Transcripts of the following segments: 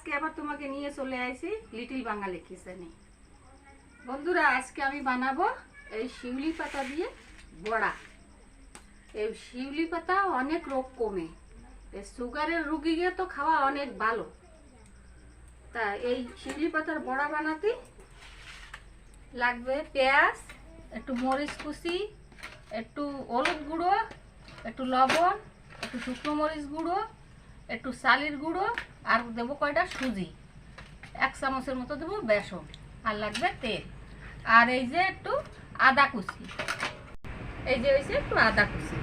আজকে আবার তোমাকে নিয়ে চলে আসি লিটল বাঙালি কিচেনে। বন্ধুরা, আজকে আমি বানাবো এই শিউলি পাতা দিয়ে বড়া। এই শিউলি পাতা অনেক রোগ কমে, এই সুগারের রুগীকে তো খাওয়া অনেক ভালো। তা এই শিউলি পাতার বড়া বানাতে লাগবে পেঁয়াজ, একটু মরিচ কুচি, একটু হলুদ গুঁড়ো, একটু লবণ, একটু শুকনো মরিচ গুঁড়ো, একটু চালের গুঁড়ো, আর দেবো কয়টা সুজি, 1 চামচের মতো দেবো বেসন, আর লাগবে তেল, আর এই যে একটু আদা কুচি, এই যে হয়েছে একটু আদা কুচি।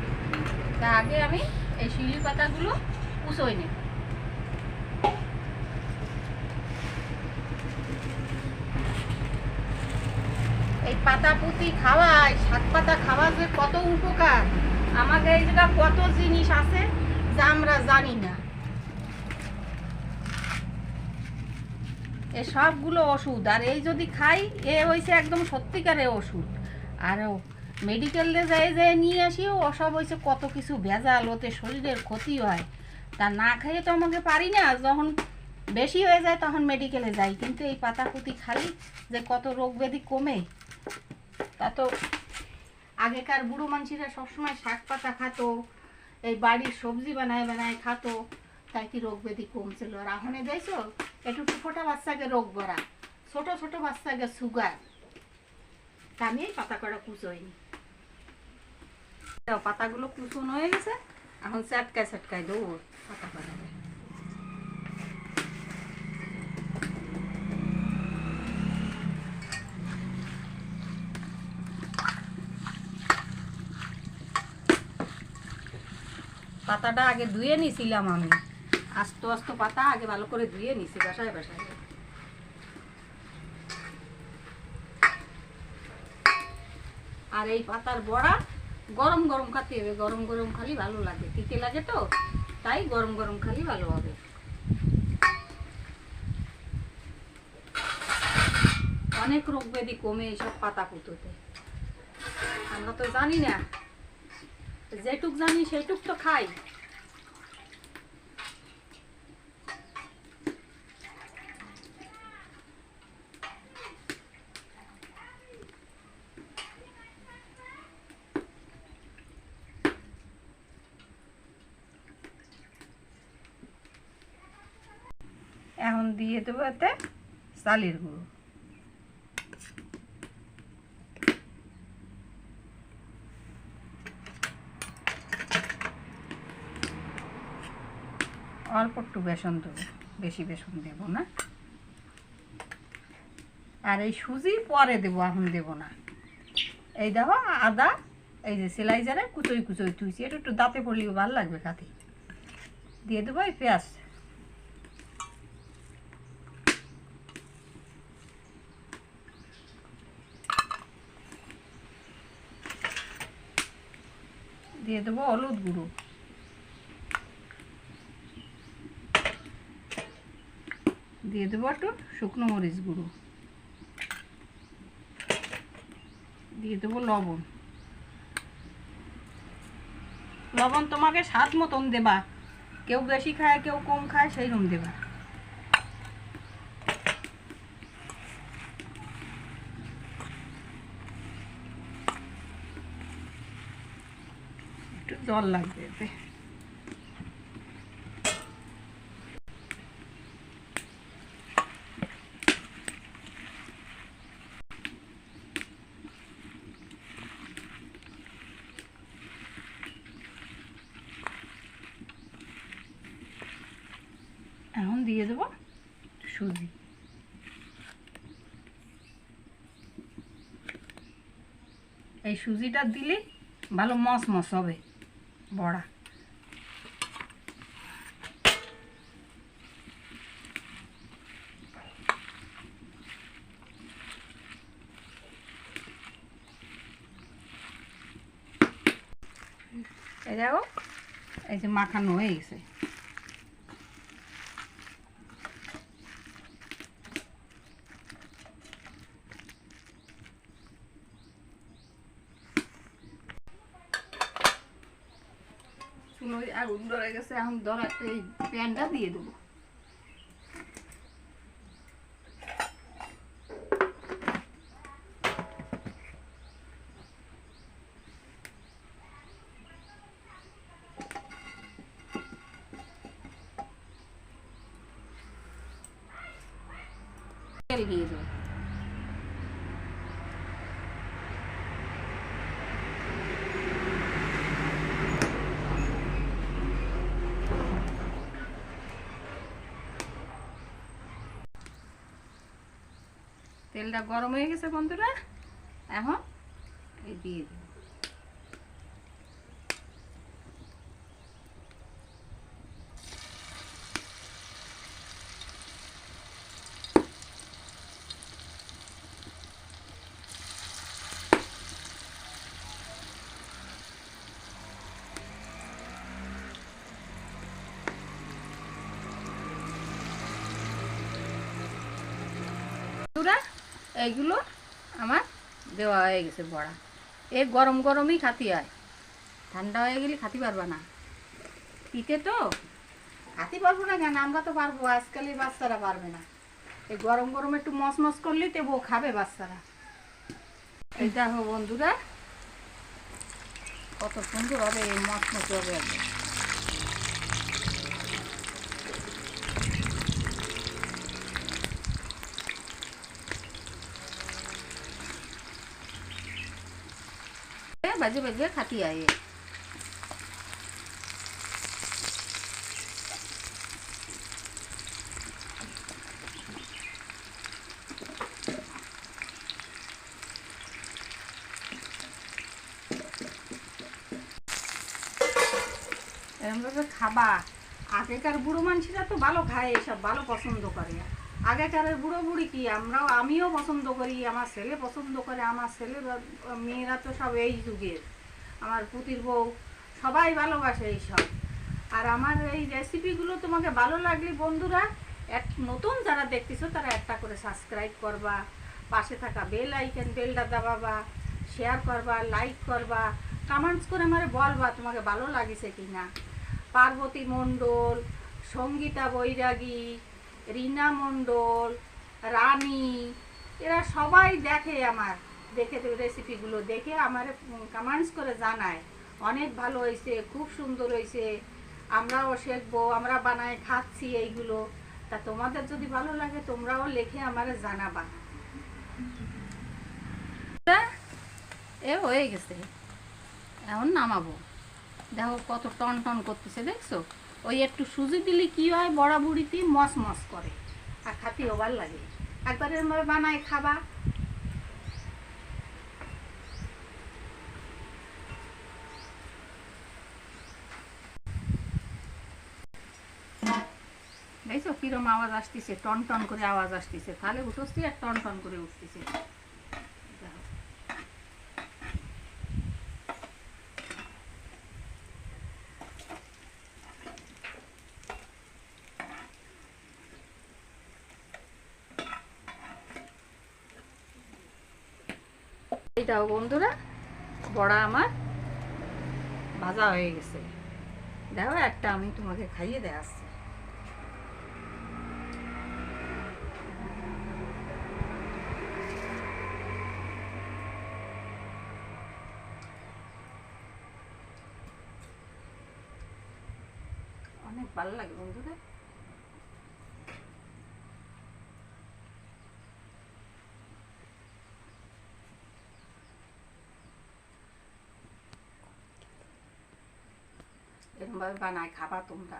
তা আগে আমি এই শিউলি পাতাগুলো কুচোই নেব। এই পাতা পুঁতি খাওয়ায়, শাক পাতা খাওয়া যে কত উপকার, আমাদের এই জায়গা কত জিনিস আছে যা আমরা জানি না। এ সবগুলো ওষুধ, আর এই যদি খাই এ হয়েছে একদম সত্যিকারের ওষুধ। আর মেডিকেলে যাই নিয়ে আসিও ওসব হয়েছে কত কিছু ভেজাল, ওতে শরীরের ক্ষতি হয়। তা না খাইয়ে তো আমাকে পারি না, যখন বেশি হয়ে যায় তখন মেডিকেলে যাই। কিন্তু এই পাতা পুঁতি খালি যে কত রোগ ব্যাধি কমে, তা তো আগেকার বুড়ো মানুষেরা সবসময় শাক পাতা খাতো, এই বাড়ির সবজি বানায় বানায় খাতো, তাই কি রোগ ব্যাধি কমছিল। আর এখনে দেখছো একটু ছোটো বাচ্চাকে রোগ ভরা, ছোট ছোট বাচ্চাকে সুগার। তা আমি এই পাতা কটা কুচোইনি। পাতাগুলো কুচোনো হয়ে গেছে, এখন চটকায় চটকায় দেবো পাতা কটা। পাতাটা আগে ধুয়ে নিয়েছিলাম আমি, আস্তে আস্তে পাতা আগে ভালো করে ধুয়ে নিছি বাসায় বাসায়। আর এই পাতার বড়া গরম গরম খাতে হবে, গরম গরম খালি ভালো লাগে, তিতে লাগে তো, তাই গরম গরম খালি ভালো হবে। অনেক রোগ ব্যাধি কমে এইসব পাতা পুতোতে। আমরা তো জানি না, যেটুক জানি সেইটুক তো খাই। এখন দিয়ে দেবো এতে চালের গুঁড়ো, অল্প একটু বেসন দেবো, বেশি বেসন দেবো না। আর এই সুজি পরে দেবো, এখন দেবো না। এই দেখো আদা, এই যে স্লাইজারে কুচোই কুচোই তুইছি, এটা একটু দাঁতে পড়লেও ভালো লাগবে খাতে। দিয়ে দেবো এই পেঁয়াজ, দিয়ে দেবো হলুদ গুঁড়ো, দিয়ে দেবো একটু শুকনো মরিচ গুঁড়ো, দিয়ে দেবো লবণ। লবণ তোমাকে স্বাদ মতন দেবা, কেউ বেশি খায় কেউ কম খায়, সেই রকম দেবা। একটু জল লাগবে এতে। এখন দিয়ে দেবো সুজি, এই সুজিটা দিলে ভালো মস মস হবে বড়া। এই দেখো এই যে মাখানো হয়ে গেছে। চুলোয় আগুন ধরে গেছে, এখন এই প্যানটা দিয়ে দেবো। তেল দিয়ে দেবো। তেলটা গরম হয়ে গেছে বন্ধুরা, এখন এই দিয়ে দেবো। এইগুলো আমার দেওয়া হয়ে গেছে বড়া। এই গরম গরমই খাতি হয়, ঠান্ডা হয়ে গেলে খাতি পারবা না। পিঠে তো খাতি পারবো না কেন, আমরা তো পারবো, আজকালের বাচ্চারা পারবে না। এই গরম গরম একটু মচমচ করলেই তো বউ খাবে বাচ্চারা। এই দেখো বন্ধুরা কত সুন্দর হবে, এই মচমচ হবে একদম। বাজে বাজে খাতি আয়ে এরকমভাবে খাবা। আগেকার বুড়ো মানুষরা তো ভালো খায়, এসব ভালো পছন্দ করে। আগেকারের বুড়ো বুড়ি কি, আমিও পছন্দ করি, আমার ছেলে পছন্দ করে, আমার ছেলের মেয়েরা তো সব এই যুগের, আমার পুতির বউ সবাই ভালোবাসে এইসব। আর আমার এই রেসিপিগুলো তোমাকে ভালো লাগলে বন্ধুরা, নতুন যারা দেখতেছো তারা একটা করে সাবস্ক্রাইব করবা, পাশে থাকা বেল আইকন বেলটা দাবাবা, শেয়ার করবা, লাইক করবা, কমেন্টস করে আমারে বলবা তোমাকে ভালো লাগিছে কিনা। পার্বতী মণ্ডল, সঙ্গীতা বৈরাগী, রীনা মণ্ডল, রানী, এরা সবাই দেখে আমার, দেখে রেসিপিগুলো দেখে আমার কমেন্টস করে জানায় অনেক ভালো হয়েছে, খুব সুন্দর হয়েছে, আমরাও শিখবো, আমরা বানাই খাচ্ছি এইগুলো। তা তোমাদের যদি ভালো লাগে তোমরাও লিখে আমারে জানাবা। এ হয়ে গেছে, এখন নামাবো। দেখো কত টন টন করতেছে, দেখছো? ওই একটু সুজি দিলে কি হয়, বড়া বুড়িতে মস মস করে আর খাতেও ভালো লাগে। একবার এরমভাবে বানায় খাবা। দেখছো কিরম আওয়াজ আসতেছে, টন টন করে আওয়াজ আসতেছে, তাহলে উঠোচ্ছি আর টন টন করে উঠতেছে। এইটাও বন্ধুরা বড়া আমার ভাজা হয়ে গেছে। দেখো একটা আমি তোমাকে খাইয়ে দেখাচ্ছি। অনেক ভালো লাগে বন্ধুরা। এরকমভাবে বানায় খাবা তোমরা।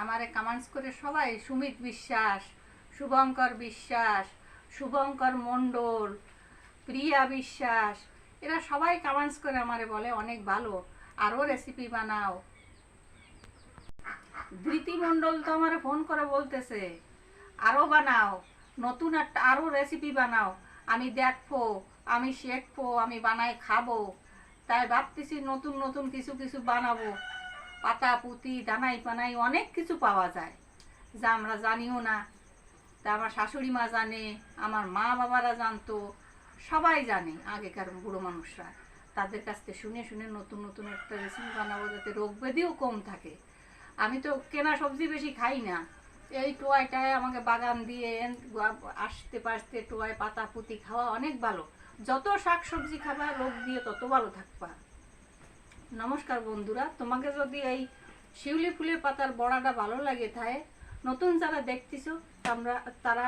আমারে কমেন্টস করে সবাই, সুমিত বিশ্বাস, শুভঙ্কর বিশ্বাস, শুভঙ্কর মণ্ডল, প্রিয়া বিশ্বাস, এরা সবাই কমেন্টস করে আমারে বলে অনেক ভালো, আরও রেসিপি বানাও। ধৃতি মণ্ডল তো আমারে ফোন করে বলতেছে আরও বানাও, নতুন একটা আরও রেসিপি বানাও, আমি দেখবো, আমি শিখবো, আমি বানাই খাবো। তাই ভাবতেছি নতুন নতুন কিছু কিছু বানাবো। পাতা পুঁতি দানাই পানাই অনেক কিছু পাওয়া যায় যা আমরা জানিও না। তা আমার শাশুড়ি মা জানে, আমার মা বাবারা জানতো, সবাই জানে আগেকার বুড়ো মানুষরা। তাদের কাছ থেকে শুনে শুনে নতুন নতুন একটা রেসিপি বানাবো যাতে রোগ ব্যাধিও কম থাকে। আমি তো কেনা সবজি বেশি খাই না, এই টোয়াইটায় আমাকে বাগান দিয়ে আসতে পারতে টোয়াই পাতা পুঁতি খাওয়া অনেক ভালো। যত শাক সবজি খাবা রোগ দিয়ে তত ভালো থাকবা। নমস্কার বন্ধুরা, তোমাকে যদি এই শিউলি ফুলের পাতার বড়াটা ভালো লাগে থাকে নতুন যারা দেখতেছো তারা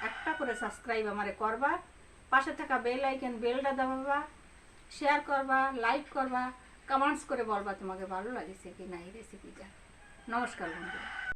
একটা করে সাবস্ক্রাইব আমারে করবা, পাশে থাকা বেল আইকন বেলটা দাবাবা, শেয়ার করবা, লাইক করবা, কমেন্টস করে বলবা তোমাকে ভালো লাগেছে কি না এই রেসিপিটা। নমস্কার বন্ধুরা।